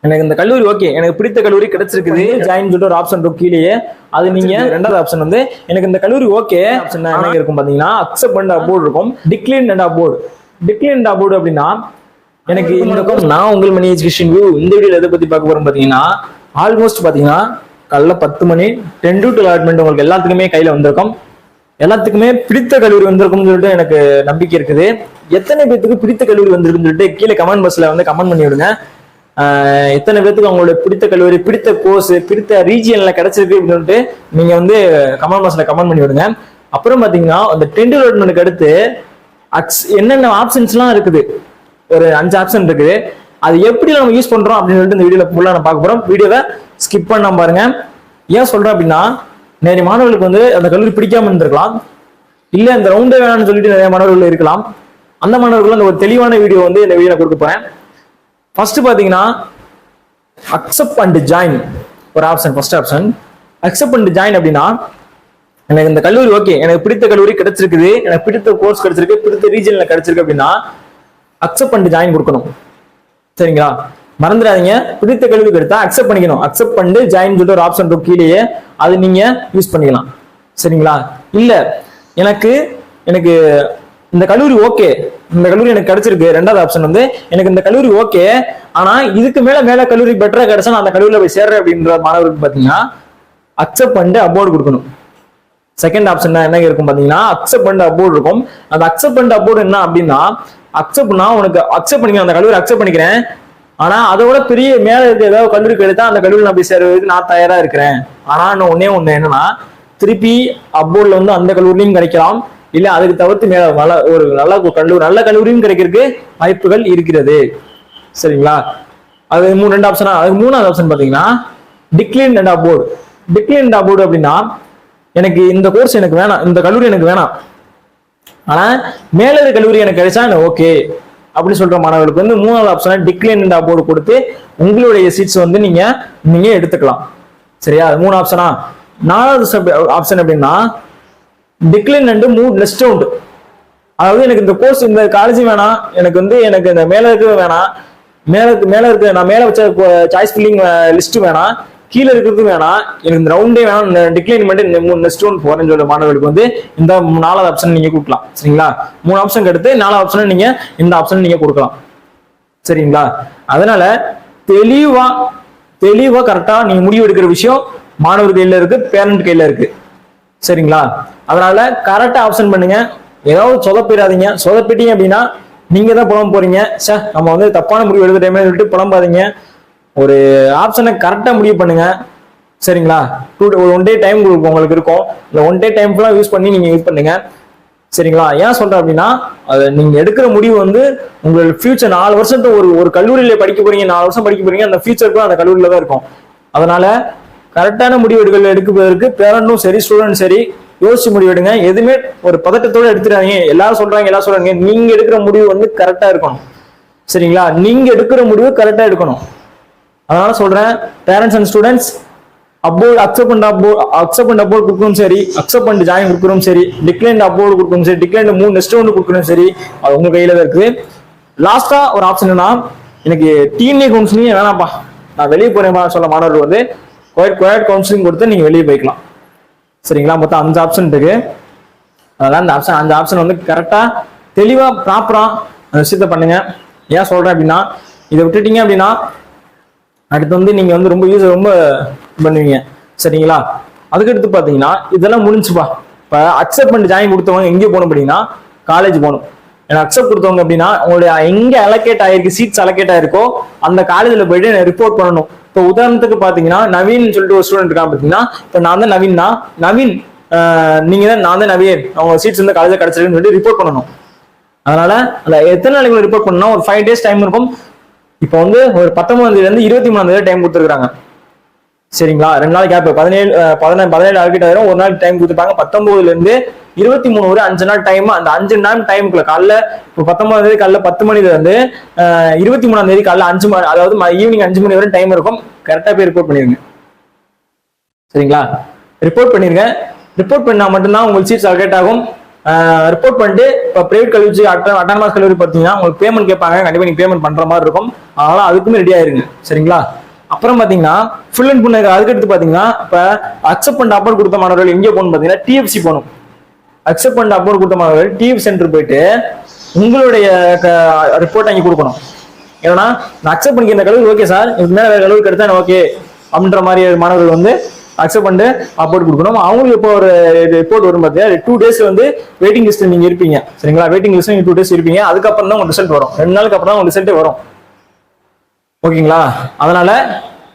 எனக்கு இந்த கல்லூரி ஓகே, எனக்கு பிடித்த கல்லூரி கிடைச்சிருக்குது, ஜாயின் சொல்லிட்டு ஒரு ஆப்ஷன் இருக்கும் கீழேயே. அது நீங்க ரெண்டாவது ஆப்ஷன் வந்து எனக்கு இந்த கல்லூரி ஓகே ஆப்ஷன் என்ன இருக்கும் பாத்தீங்கன்னா, அக்செப்ட் அண்ட் அபோர்ட் இருக்கும், decline and abort. Decline and abort அப்படின்னா எனக்கு இந்த நான் உங்கள் மணி எஜுகேஷன் வியூ இந்த வீடியோல எதை பத்தி பார்க்க போறோம் பாத்தீங்கன்னா, ஆல்மோஸ்ட் பாத்தீங்கன்னா காலைல 10 மணி 10 to 12 அலாட்மெண்ட் உங்களுக்கு எல்லாத்துக்குமே கையில வந்திருக்கும். எல்லாத்துக்குமே பிடித்த கல்லூரி வந்திருக்கும்னு சொல்லிட்டு எனக்கு நம்பிக்கை இருக்குது. எத்தனை பேத்துக்கு பிடித்த கல்லூரி வந்திருக்குன்னு சொல்லிட்டு கீழே கமெண்ட் பாக்ஸ்ல வந்து கமெண்ட் பண்ணி விடுங்க. எத்தனை பேத்துக்கு அவங்களோட பிடித்த கல்லூரி, பிடித்த கோர்ஸ், பிடித்த ரீஜியன்ல கிடைச்சிருக்கு அப்படின்னு சொல்லிட்டு நீங்க வந்து கமெண்ட் பாக்ஸ்ல கமெண்ட் பண்ணி விடுங்க. அப்புறம் பாத்தீங்கன்னா அந்த 10 to 12 அடுத்து என்னென்ன ஆப்ஷன்ஸ்லாம் இருக்குது, ஒரு 5 ஆப்ஷன் இருக்குது. அது எப்படி நம்ம யூஸ் பண்றோம் அப்படின்னு சொல்லிட்டு இந்த வீடியோல ஃபுல்லா நான் பார்க்க போறோம். வீடியோவை ஸ்கிப் பண்ணாம பாருங்க. ஏன் சொல்றேன் அப்படின்னா, நிறைய மாணவர்களுக்கு வந்து அந்த கல்லூரி பிடிக்காம இருந்திருக்கலாம், இல்ல இந்த ரவுண்டே வேணாம்னு சொல்லிட்டு நிறைய மாணவர்கள் இருக்கலாம். அந்த மாணவர்கள் அந்த ஒரு தெளிவான வீடியோ வந்து இந்த வீடியோல கொடுக்க போறேன். ஃபர்ஸ்ட் பாத்தீங்கன்னா அக்செப்ட் அண்ட் ஜாயின் ஒரு option. First option accept and join அப்படின்னா, எனக்கு இந்த கல்லூரி ஓகே, எனக்கு பிடித்த கல்லூரி கிடைச்சிருக்குது, எனக்கு பிடித்த கோர்ஸ் கிடைச்சிருக்கு, பிடித்த ரீஜன்ல கிடைச்சிருக்கு அப்படின்னா அக்செப்ட் அண்ட் ஜாயின் கொடுக்கணும். சரிங்களா, மறந்துடாதீங்க. பிடித்த கல்வி கிடைத்தா அக்செப்ட் பண்ணிக்கணும். அக்செப்ட் பண்ணி ஜாயின் சொல்லிட்டு ஒரு ஆப்ஷன் இருக்கும் கீழேயே, அது நீங்க யூஸ் பண்ணிக்கலாம். சரிங்களா, இல்ல எனக்கு எனக்கு இந்த கல்லூரி ஓகே, இந்த கல்லூரி எனக்கு கிடைச்சிருக்கு, ரெண்டாவது ஆப்ஷன் வந்து எனக்கு இந்த கல்லூரி ஓகே, ஆனா இதுக்கு மேல கல்லூரி பெட்டரா கிடைச்சா நான் அந்த கல்லூரியில போய் சேர்றேன் அப்படின்ற மாணவருக்கு பாத்தீங்கன்னா அக்செப்ட் பண்ணி அபோர்ட் கொடுக்கணும். செகண்ட் ஆப்ஷன் என்ன இருக்கும் பாத்தீங்கன்னா, அக்செப்ட் பண்ணி அபோர்ட் இருக்கும். அந்த அக்செப்ட் பண்ணி அபோர்ட் என்ன அப்படின்னா, அக்செப்ட்னா உனக்கு அக்செப்ட் பண்ணிக்கிறேன், அந்த கல்லூரி அக்செப்ட் பண்ணிக்கிறேன், ஆனா அதோட பெரிய மேல இருக்க ஏதாவது கல்லூரி கிடைத்தா அந்த கல்லூரி நான் போய் சேர்றதுக்கு நான் தயாரா இருக்கிறேன். ஆனா இன்னும் ஒண்ணு என்னன்னா, திருப்பி அபோர்ட்ல வந்து அந்த கல்லூரியும் கிடைக்கலாம், இல்ல அதுக்கு தவிர்த்து மேல ஒரு நல்ல கல்லூரியும் கிடைக்கிறதுக்கு வாய்ப்புகள் இருக்கிறது. சரிங்களா, அது ரெண்டு ஆப்ஷனா. அதுக்கு மூணாவது ஆப்ஷன் பாத்தீங்கன்னா decline and abort. Decline and abort அப்படின்னா, எனக்கு இந்த கோர்ஸ் எனக்கு வேணாம், இந்த கல்லூரி எனக்கு வேணாம், ஆனா மேல கல்லூரி எனக்கு கிடைச்சா எனக்கு ஓகே அப்படின்னு சொல்ற மாணவர்களுக்கு வந்து மூணாவது ஆப்ஷன் டிக்ளைன் அண்ட் அபோர்ட் கொடுத்து உங்களுடைய சீட்ஸ் வந்து நீங்க எடுத்துக்கலாம். சரியா, அது மூணு ஆப்ஷனா. நாலாவது ஆப்ஷன் அப்படின்னா decline and move lest out. அதாவது எனக்கு இந்த கோர்ஸ், இந்த காலேஜ் வேணாம், எனக்கு வந்து எனக்கு இந்த மேல இருக்கிறது வேணாம், மேல இருக்க நான் மேல வச்ச சாய்ஸ் ஃபில்லிங் லிஸ்ட் வேணாம், கீழே இருக்கிறது வேணாம், எனக்கு இந்த ரவுண்டே வேணாம், டிக்ளைன் பண்ணி நெக்ஸ்ட் ஒன் போறேன்னு சொல்ற மாணவர்களுக்கு வந்து இந்த நாலாவது ஆப்ஷன் நீங்க கொடுக்கலாம். சரிங்களா, மூணு ஆப்ஷன் எடுத்து நாலாவது ஆப்ஷன் நீங்க இந்த ஆப்ஷன் நீங்க கொடுக்கலாம். சரிங்களா, அதனால தெளிவா கரெக்டா நீங்க முடிவு எடுக்கிற விஷயம் மாணவர் கையில இருக்கு, பேரண்ட் கையில இருக்கு. சரிங்களா, அதனால கரெக்டா ஆப்ஷன் பண்ணுங்க. ஏதாவது சொதப்பிடாதீங்க. சொதப்பிட்டீங்க அப்படின்னா நீங்க தான் புலம்ப போறீங்க. சார் நம்ம வந்து தப்பான முடிவு எடுத்துட்டேமே சொல்லிட்டு புலம்பாதீங்க. ஒரு ஆப்ஷனை கரெக்டா முடிவு பண்ணுங்க. சரிங்களா, ஒன் டே டைம் உங்களுக்கு இருக்கும். இந்த ஒன் டே டைம் ஃபுல்லா யூஸ் பண்ணி நீங்க யூஸ் பண்ணுங்க. சரிங்களா, ஏன் சொல்றேன் அப்படின்னா, அது நீங்க எடுக்கிற முடிவு வந்து உங்களோட ஃபியூச்சர் 4 வருஷத்துக்கு ஒரு கல்லூரியில படிக்க போறீங்க, 4 வருஷம் படிக்க போறீங்க, அந்த ஃபியூச்சருக்கும் அந்த கல்லூரியில தான் இருக்கும். அதனால கரெக்டான முடிவெடுகள் எடுப்பதற்கு பேரண்ட்டும் சரி, ஸ்டூடெண்ட் சரி, யோசிச்சு முடிவெடுங்க. எதுவுமே ஒரு பதட்டத்தோட எடுத்துறாங்க. எல்லாரும் சொல்றாங்க, நீங்க எடுக்கிற முடிவு வந்து கரெக்டா இருக்கணும். சரிங்களா, நீங்க எடுக்கிற முடிவு கரெக்டா எடுக்கணும். அதனால சொல்றேன், parents and students, abort accept and abort கொடுக்கணும் சரி, அக்செப்ட் அண்ட் ஜாயின் கொடுக்கணும் சரி, டிக்ளைன் அபோர்ட் கொடுக்கணும் சரி, டிக்ளைன் மூணு நெக்ஸ்ட் ஒன்று கொடுக்கணும் சரி, அது உங்க கையில தான் இருக்கு. லாஸ்டா ஒரு ஆப்ஷன் என்ன, எனக்கு டிஎன்ஏ கவுன்சிலிங் வேணாம்ப்பா, நான் வெளியே போறேன் சொல்ல மாணவர்கள் வந்து குவைட் கவுன்சிலிங் கொடுத்து நீங்க வெளியே போய்க்கலாம். சரிங்களா, மொத்தம் 5 ஆப்ஷன் இருக்கு. அதனால அந்த ஆப்ஷன் 5 ஆப்ஷன் வந்து கரெக்டா தெளிவா ப்ராப்பரா அந்த விஷயத்த பண்ணுங்க. ஏன் சொல்றேன் அப்படின்னா, இதை விட்டுட்டீங்க அப்படின்னா அடுத்து வந்து நீங்க வந்து ரொம்ப பண்ணுவீங்க. சரிங்களா, அதுக்கு எடுத்து பாத்தீங்கன்னா இதெல்லாம் முடிஞ்சுப்பா. இப்ப அக்செப்ட் பண்ணி ஜாயின் கொடுத்தவங்க எங்கே போகணும் அப்படின்னா காலேஜ் போகணும். ஏன்னா அக்செப்ட் கொடுத்தவங்க அப்படின்னா உங்களுடைய எங்க அலோகேட் ஆயிருக்கு, சீட்ஸ் அலோகேட் ஆயிருக்கோ அந்த காலேஜ்ல போயிட்டு ரிப்போர்ட் பண்ணணும். இப்போ உதாரணத்துக்கு பாத்தீங்கன்னா நவீன் சொல்லிட்டு ஒரு ஸ்டூடெண்ட் இருக்கான் பாத்தீங்கன்னா, இப்போ நான் தான் நவீன் நீங்க தான், நான் தான் நவீன், அவங்க சீட்ஸ் வந்து காலேஜ்ல கிடைச்சிருக்குன்னு சொல்லி ரிப்போர்ட் பண்ணணும். அதனால அந்த எத்தனை நாளைக்கு ரிப்போர்ட் பண்ணணும், ஒரு 5 days டைம் இருக்கும். இப்போ வந்து ஒரு 19ஆம் தேதியில இருந்து 23ஆம் தேதி டைம் கொடுத்துருக்காங்க. சரிங்களா, 2 நாள் கேப், 17 அலோகேட் ஆயிரும், ஒரு நாள் டைம் கொடுத்துருப்பாங்க. 19ல இருந்து 23 வரை 5 நாள் டைம். அந்த 5 நாள் டைமுக்குள்ள காலைல இப்போ 19ஆம் தேதி காலைல 10 மணில இருந்து 23ஆம் தேதி காலைல 5 மணி, அதாவது ஈவினிங் 5 மணி வரை டைம் இருக்கும். கரெக்டா போய் ரிப்போர்ட் பண்ணிருங்க. சரிங்களா, ரிப்போர்ட் பண்ணிருங்க. ரிப்போர்ட் பண்ணா மட்டும்தான் உங்களுக்கு சீட்ஸ் அலோகேட் ஆகும். ரிப்போர்ட் பண்ணிட்டு இப்போ பிரைவேட் கல்லூரி அட்டானமஸ் கல்லூரி பார்த்தீங்கன்னா உங்களுக்கு பேமெண்ட் கேட்பாங்க, கண்டிப்பாக நீங்கள் பேமெண்ட் பண்ணுற மாதிரி இருக்கும். அதனால அதுக்குமே ரெடி ஆயிருங்க. சரிங்களா? அப்புறம் பார்த்தீங்கன்னா ஃபுல் அண்ட் ஃபுல் அதுக்கடுத்து பார்த்தீங்கன்னா இப்போ அக்செப்ட் பண்ண அப்லோட் கொடுத்த மாணவர்கள் எங்கே போகணும் பார்த்தீங்கன்னா டிஎஃப்சி போகணும். அக்செப்ட் பண்ண அப்லோட் கொடுத்த மாணவர்கள் டிஎஃப் சென்டர் போயிட்டு உங்களுடைய ரிப்போர்ட் அங்கே கொடுக்கணும். ஏன்னா நான் அக்செப்ட் பண்ணிக்க இந்த கல்லூரி ஓகே சார், இதுக்கு மேலே வேறு கல்லூரி கிடைத்தா ஓகே அப்படின்ற மாதிரி மாணவர்கள் வந்து அக்செப்ட் பண்ணிட்டு அப்லோட் கொடுக்கணும். அவங்களுக்கு இப்போ ஒரு ரிப்போர்ட் வரும் பார்த்தீங்கன்னா 2 days வந்து வெயிட்டிங் லிஸ்ட் நீங்க இருப்பீங்க. சரிங்களா? வெயிட்டிங் லிஸ்ட் 2 days இருப்பீங்க. அதுக்கப்புறம் தான் உங்க ரிசல்ட் வரும். 2 நாளுக்கு அப்புறம் தான் உங்க ரிசல்ட்டே வரும். ஓகேங்களா? அதனால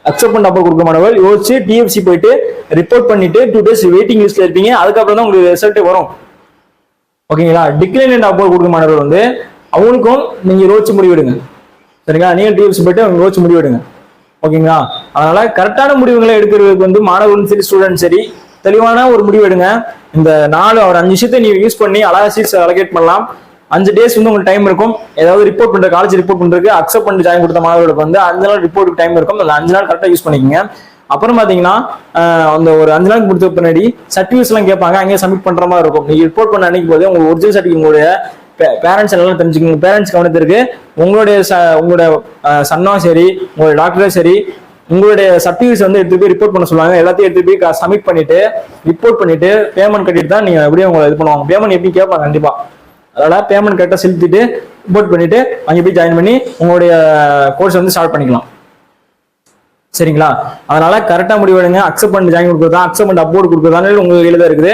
அக்செப்ட் பண்ண அப்லோட் கொடுக்க மாணவர்கள் யோசிச்சு டிஎஃப்சி போயிட்டு ரிப்போர்ட் பண்ணிட்டு 2 days வெயிட்டிங் லிஸ்ட்ல இருப்பீங்க. அதுக்கப்புறம் தான் உங்களுக்கு ரிசல்ட்டே வரும். ஓகேங்களா? டிக்ளைன் அண்ட் அப்லோட் கொடுக்க மாணவர்கள் வந்து அவங்களுக்கும் நீங்க யோசிச்சு முடிவெடுங்க. சரிங்களா? நீங்க டிஎஃப்சி போயிட்டு அவங்க யோசிச்சு முடிவெடுங்க. ஓகேங்களா? அதனால கரெக்டான முடிவுகளை எடுக்கிறதுக்கு வந்து மாணவர்களும் சரி ஸ்டூடெண்ட் சரி தெளிவான ஒரு முடிவு எடுங்க. இந்த 4 ஒரு 5 விஷயத்தை நீங்க யூஸ் பண்ணி அழகா சீட்ஸ் அலோகேட் பண்ணலாம். 5 days வந்து உங்களுக்கு டைம் இருக்கும். ஏதாவது ரிப்போர்ட் பண்ற காலேஜ் ரிப்போர்ட் பண்றதுக்கு அக்செப்ட் பண்ணி ஜாயின் கொடுத்த மாணவர்களுக்கு வந்து 5 நாள் ரிப்போர்ட் டைம் இருக்கும். அந்த 5 நாள் கரெக்டாக யூஸ் பண்ணிக்கோங்க. அப்புறம் பாத்தீங்கன்னா அந்த ஒரு 5 நாளுக்கு கொடுத்த பின்னாடி சர்டிஃபிகேட்ஸ் எல்லாம் கேட்பாங்க, அங்கேயே சப்மிட் பண்ற மாதிரி இருக்கும். நீங்க ரிப்போர்ட் பண்ண அன்னைக்கு போது உங்களுக்கு ஒரிஜினல் சர்டிஃபிகேட் உங்களுடைய பேரண்ட்ஸ் எல்லாம் தெரிஞ்சுக்கோங்க. பேரண்ட்ஸ் கவனத்திற்கு உங்களுடைய சன்னும் சரி உங்களுடைய டாக்டரும் சரி உங்களுடைய சர்டிஃபிகேட்ஸ் வந்து எடுத்து போய் ரிப்போர்ட் பண்ண சொல்லுவாங்க. எல்லாத்தையும் எடுத்து போய் சப்மிட் பண்ணிட்டு ரிப்போர்ட் பண்ணிட்டு பேமெண்ட் கட்டிட்டு தான் நீங்க எப்படியும் உங்களை இது பண்ணுவாங்க. பேமெண்ட் எப்படி கேட்பாங்க கண்டிப்பா. அதனால பேமெண்ட் கரெக்டாக செலுத்திட்டு ரிப்போர்ட் பண்ணிட்டு அங்கே போய் ஜாயின் பண்ணி உங்களுடைய கோர்ஸ் வந்து ஸ்டார்ட் பண்ணிக்கலாம். சரிங்களா? அதனால கரெக்டாக முடிவெடுங்க. அக்செப்ட் பண்ணி ஜாயின் கொடுக்குறதா அக்செப்ட் பண்ணி அப்லோட் கொடுக்குறதான உங்களுக்கு கையில தான் இருக்குது.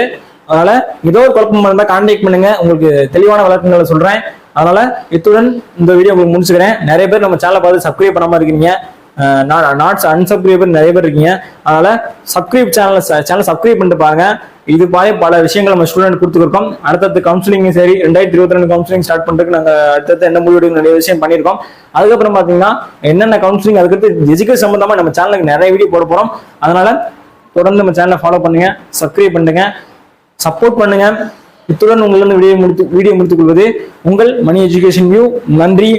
அதனால ஏதோ ஒரு குழப்பம் இருந்தால் கான்டாக்ட் பண்ணுங்க, உங்களுக்கு தெளிவான விளக்கங்களை சொல்றேன். அதனால இத்துடன் இந்த வீடியோ உங்களுக்கு முடிச்சுக்கிறேன். நிறைய பேர் நம்ம சேனலை பார்த்து சப்ஸ்கிரைப் பண்ணாம இருக்கீங்க, நாட்ஸ் அன்சப்ஸ்கிரைபர் நிறைய பேர் இருக்கீங்க. அதனால சேனல் சப்ஸ்கிரைப் பண்ணிட்டு பாருங்க. இது மாதிரி பல விஷயங்கள் நம்ம ஸ்டூடெண்ட் கொடுத்துருக்கோம். அடுத்தது கவுன்சிலிங் சரி 2022 கவுன்சிலிங் ஸ்டார்ட் பண்றதுக்கு நாங்கள் அடுத்தது என்ன முடிவு நிறைய விஷயம் பண்ணியிருக்கோம். அதுக்கப்புறம் பாத்தீங்கன்னா என்னென்ன கவுன்சிலிங் அதுக்கடுத்து எஜுகேஷன் சம்பந்தமா நம்ம சேனலுக்கு நிறைய வீடியோ போட போறோம். அதனால தொடர்ந்து நம்ம சேனலை ஃபாலோ பண்ணுங்க, சப்ஸ்கிரைப் பண்ணுங்க, சப்போர்ட் பண்ணுங்க. இத்துடன் உங்களிடம் வீடியோ முடித்துக் கொள்வது உங்கள் மணி எஜுகேஷன் வியூ. நன்றி.